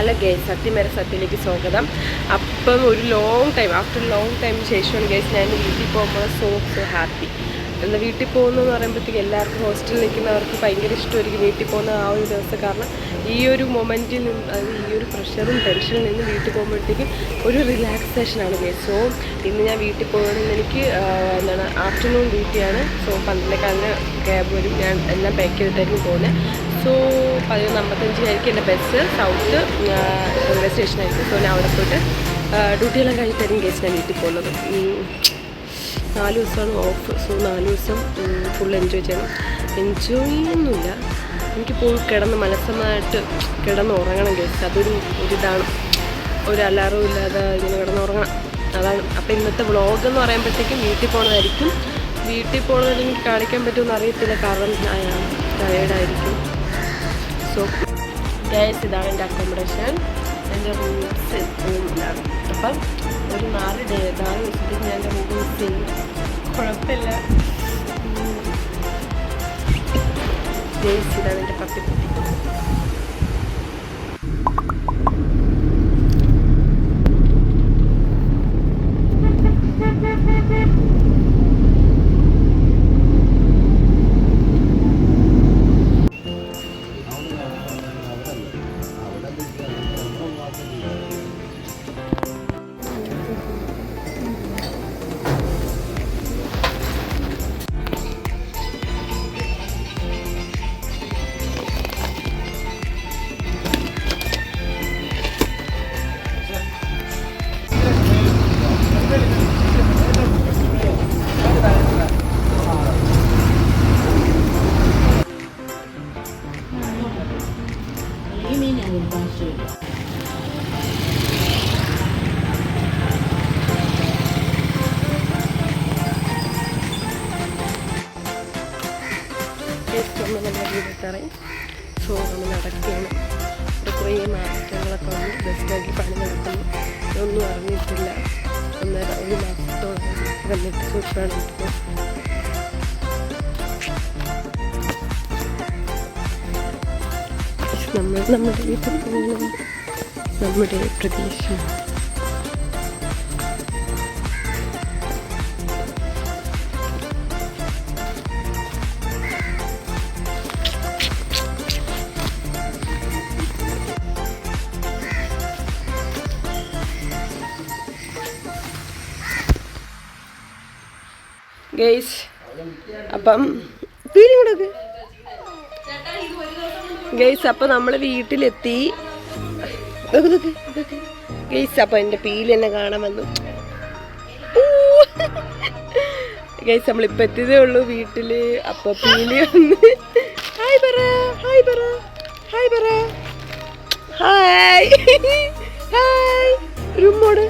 Hello guys, സത്യമേറെ സത്യത്തിലേക്ക് സ്വാഗതം. അപ്പം ഒരു ആഫ്റ്റർ ലോങ് ടൈമിന് ശേഷമാണ് ഗൈസ് ഞാൻ വീട്ടിൽ പോകുമ്പോൾ സോ ഹാപ്പി. എന്നാൽ വീട്ടിൽ പോകുന്നതെന്ന് പറയുമ്പോഴത്തേക്ക് എല്ലാവർക്കും ഹോസ്റ്റലിൽ നിൽക്കുന്നവർക്ക് ഭയങ്കര ഇഷ്ടമായിരിക്കും വീട്ടിൽ പോകുന്ന ആ ഒരു ദിവസം. കാരണം ഈ ഒരു മൊമെൻറ്റിൽ നിന്ന്, അതായത് ഈ ഒരു പ്രഷറും ടെൻഷനിൽ നിന്ന് വീട്ടിൽ പോകുമ്പോഴത്തേക്കും ഒരു റിലാക്സേഷനാണ് ഗൈസ്. സോ ഇന്ന് ഞാൻ വീട്ടിൽ പോകുന്നത് എനിക്ക് ആഫ്റ്റർനൂൺ ഡ്യൂട്ടിയാണ്. സോ 12:15 ക്യാബ് വരും. ഞാൻ എല്ലാം പാക്ക് ചെയ്തിട്ടായിരിക്കും പോകുന്നത്. സോ 11:55 എൻ്റെ ബസ് സൗത്ത് റെയിൽവേ സ്റ്റേഷനായിരിക്കും. സോ ഞാൻ അവിടെ പോയിട്ട് ഡ്യൂട്ടിയെല്ലാം കഴിഞ്ഞിട്ടായിരിക്കും ഗൈസ് ഞാൻ വീട്ടിൽ പോകുന്നത്. 4 ദിവസമാണ് ഓഫ്. സോ 4 ദിവസം ഫുൾ എൻജോയ് ചെയ്യണം. എൻജോയ് ഒന്നുമില്ല, എനിക്ക് പോയി കിടന്ന് മനസ്സമായിട്ട് കിടന്ന് ഉറങ്ങണം ഗൈസ്. ഒരിതാണ്, ഒരു അലാറവും ഇല്ലാതെ ഇങ്ങനെ കിടന്നുറങ്ങണം, അതാണ്. അപ്പോൾ ഇന്നത്തെ വ്ളോഗെന്ന് പറയുമ്പോഴത്തേക്കും വീട്ടിൽ പോകുന്നതായിരിക്കും. വീട്ടിൽ പോകുന്നത് എനിക്ക് കാണിക്കാൻ പറ്റുമെന്ന് അറിയത്തില്ല, കാരണം ടയേർഡായിരിക്കും. സോ ഗൈസ്, ഇതാണ് എൻ്റെ അക്കോമഡേഷൻ. എൻ്റെ റൂംസിലാണ്. അപ്പം ഒരു 4 ദിവസത്തേക്ക് ഞാൻ എൻ്റെ റൂം മിസ് ചെയ്യും. കുഴപ്പമില്ല ഗൈസ്. ഇതാണ് എൻ്റെ പപ്പിക്കുട്ടി. നമ്മുടെ വീട്ടിൽ സോ നമ്മൾ നടക്കുകയാണ്. ഇവിടെ കുറേ മാറ്റങ്ങളൊക്കെ വന്നു. ബസ്സിലാക്കി പണി നടക്കുന്നു. ഒന്നും അറിഞ്ഞിട്ടില്ല. ഒരു മാസത്തോളം വന്നിട്ട് സൂപ്പറാണ്. നമ്മുടെ വീട്ടിൽ പോകുന്നു. നമ്മുടെ പ്രതീക്ഷ ഗൈസ്. അപ്പം ഫീലിംഗ് ഗൈസ്, അപ്പം നമ്മൾ വീട്ടിലെത്തി ഗൈസ്. അപ്പം എൻ്റെ പീലി എന്നെ കാണാൻ വന്നു ഗൈസ്. നമ്മളിപ്പോൾ എത്തിയതേ ഉള്ളൂ വീട്ടിൽ. അപ്പം പീലി വന്ന് ഹായ് പറ, ഹായ് പറ, ഹായ് പറ, ഹായ് ഹായ്. റൂമോട്